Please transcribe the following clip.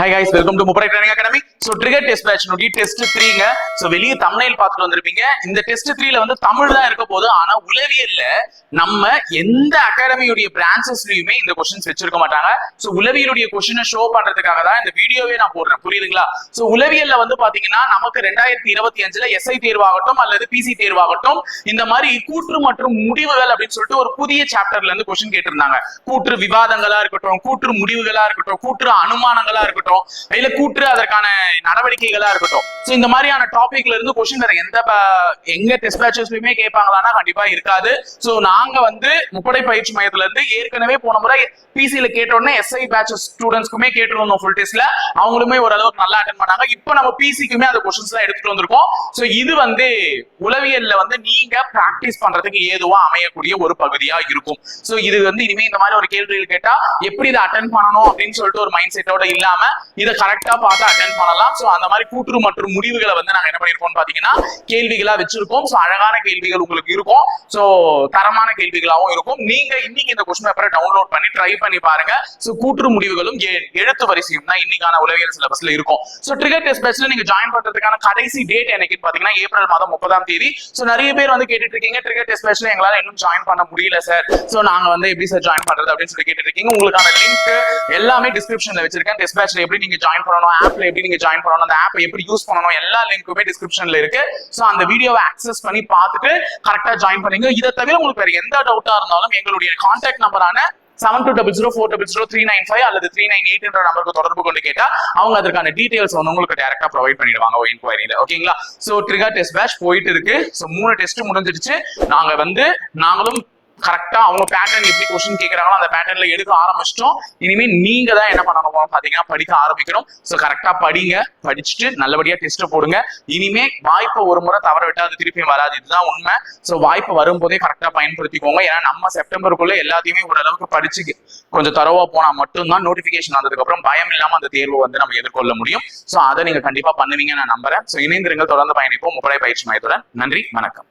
Hi guys, welcome to Muprai Training Academy. So trigger test batch நோடி test 3ங்க. So வெளிய thumbnail பார்த்துட்டு வந்திருப்பீங்க. இந்த டெஸ்ட் 3ல வந்து தமிழ் தான் இருக்க போகுது. ஆனா உளவியல்ல நம்ம எந்த அகாடமியோட பிரான்ச்சஸ்லயுமே இந்த क्वेश्चंस வெச்சிருக்க மாட்டாங்க. சோ உளவியலுடைய क्वेश्चனை ஷோ பண்றதுக்காக தான் இந்த வீடியோவே நான் போடுறேன். புரியுதுங்களா? சோ உளவியல்ல வந்து பாத்தீங்கன்னா நமக்கு 2025ல எஸ்ஐ தேர்வாகட்டும் அல்லது பிசி தேர்வாகட்டும் இந்த மாதிரி கூற்று மற்றும் முடிவுகள் அப்படின்னு சொல்லிட்டு ஒரு புதிய சாப்டர்ல இருந்து क्वेश्चन கேட்டிருந்தாங்க. கூற்று விவாதங்களா இருக்கட்டும், கூற்று முடிவுகளா இருக்கட்டும், கூற்று அனுமானங்களா இருக்கட்டும், இல்ல கூற்று அதற்கான நடவடிக்கைகளா இருக்கட்டும். சோ இந்த மாதிரியான டாபிக்ல இருந்து क्वेश्चन வேற எங்க டெஸ்ட் பேட்சஸ்லயுமே கேட்பாங்களான்னா கண்டிப்பா இருக்காது. சோ நாங்க வந்து முப்படை பயிற்சி மையத்துல இருந்து ஏற்கனவே போன முறை பிசில கேட்டோம்னா எஸ்ஐ பேட்சஸ் ஸ்டூடெண்ட்ஸ்க்குமே கேட்டிருந்தோம் ஃபுல் டெஸ்ட்ல. அவங்களுமே ஓரளவுக்கு நல்லா அட்டென்ட் பண்ணாங்க. இப்போ நம்ம பிசிக்குமே அந்த क्वेश्चंस எல்லாம் எடுத்துட்டு வந்திருக்கோம். சோ இது வந்து உளவியல்ல வந்து நீங்க பிராக்டிஸ் பண்றதுக்கு ஏதுவா அமையக்கூடிய ஒரு பகுதியா இருக்கும். சோ இது வந்து இனிமே இந்த மாதிரி ஒரு கேள்விகள் கேட்டா எப்படி இதை அட்டென்ட் பண்ணணும் அப்படின்னு சொல்லிட்டு ஒரு மைண்ட் செட்டோட இல்லாம இதை கரெக்டா பார்த்து அட்டென்ட் பண்ணலாம். சோ அந்த மாதிரி கூற்று மற்றும் முடிவுகளை வந்து நாங்க என்ன பண்ணிருக்கோம் பாத்தீங்கன்னா கேள்விகளா வச்சிருக்கோம். சோ அழகான கேள்விகள் உங்களுக்கு இருக்கும். சோ தரமான கேள்விகளாவும் இருக்கும். நீங்க இன்னைக்கு இந்த क्वेश्चन பேப்பரை டவுன்லோட் பண்ணி ட்ரை பண்ணி பாருங்க. சோ கூற்று முடிவுகளும் எழுத்து வரிசையும் தான் இன்னைக்கான உளவியல் சிலபஸ்ல இருக்கும். சோ ட்ரிகர் டெஸ்ட் பேட்ச்ல நீங்க ஜாயின் பண்றதுக்கான கடைசி டேட் என்னைக்கு பாத்தீங்கன்னா ஏப்ரல் மாதம் 30ஆம் தேதி. சோ நிறைய பேர் வந்து கேட்டுட்டு இருக்கீங்க ட்ரிகர் டெஸ்ட் பேட்ச்ல எங்களால இன்னும் ஜாயின் பண்ண முடியல சார். சோ நாங்க வந்து எப்படி சார் ஜாயின் பண்றது அப்படின்னு சொல்லி கேட்டுட்டு இருக்கீங்க. உங்களுக்கான லிங்க் எல்லாமே டிஸ்கிரிப்ஷன்ல வச்சிருக்கேன். டெஸ்ட் பேட்ச்ல எப்படி நீங்க ஜாயின் பண்ணணும், ஆப்ல எப்படி நீங்க ஜாயின் பண்ணணும், அந்த ஆப் எப்படி யூஸ் பண்ணணும், எல்லா லிங்க்குமே டிஸ்கிரிப்ஷன்ல இருக்கு. சோ அந்த வீடியோவை ஆக்சஸ் பண்ணி பார்த்துட்டு கரெக்டா ஜாயின் பண்ணீங்க. இதை தவிர உங்களுக்கு வேற எந்த டவுட்டா இருந்தாலும் எங்களுடைய கான்டாக்ட் நம்பரான 7200490395 அல்லது 398 என்ற நம்பருக்கு தொடர்பு கொண்டு கேட்டா அவங்க அதற்கான டீடைல்ஸ் வந்து உங்களுக்கு டைரக்டா ப்ரொவைட் பண்ணிடுவாங்க என்கொயரியில. ஓகேங்களா? சோ ட்ரிகர் டெஸ்ட் பேட்ச் போயிட்டு இருக்கு. சோ 3 டெஸ்ட் முடிஞ்சிடுச்சு. நாங்களும் கரெக்டா அவங்க பேட்டர்ன் எப்படி क्वेश्चन கேக்குறாங்களோ அந்த பேட்டர்ன்ல எடுக்க ஆரம்பிச்சிட்டோம். இனிமே நீங்க தான் என்ன பண்ணணும் பாத்தீங்கன்னா படிக்க ஆரம்பிக்கணும். சோ கரெக்டா படிங்க, படிச்சுட்டு நல்லபடியா டெஸ்ட் போடுங்க. இனிமே வாய்ப்பை ஒரு முறை தவற விட்டா அது திருப்பி வராது, இதுதான் உண்மை. சோ வாய்ப்பு வரும்போதே கரெக்டா பயன்படுத்திக்கோங்க. ஏன்னா நம்ம செப்டம்பருக்குள்ள எல்லாத்தையுமே ஓரளவுக்கு படிச்சு கொஞ்சம் தரவா போனா மட்டும்தான் நோட்டிபிகேஷன் வந்ததுக்கு அப்புறம் பயம் இல்லாம அந்த தேர்வு வந்து நம்ம எதிர்கொள்ள முடியும். சோ அதை நீங்க கண்டிப்பா பண்ணுவீங்க நான் நம்புறேன். சோ இணைந்திருங்கள், தொடர்ந்து பயணிப்போம் முப்படை பயிற்சி மையத்துடன். நன்றி, வணக்கம்.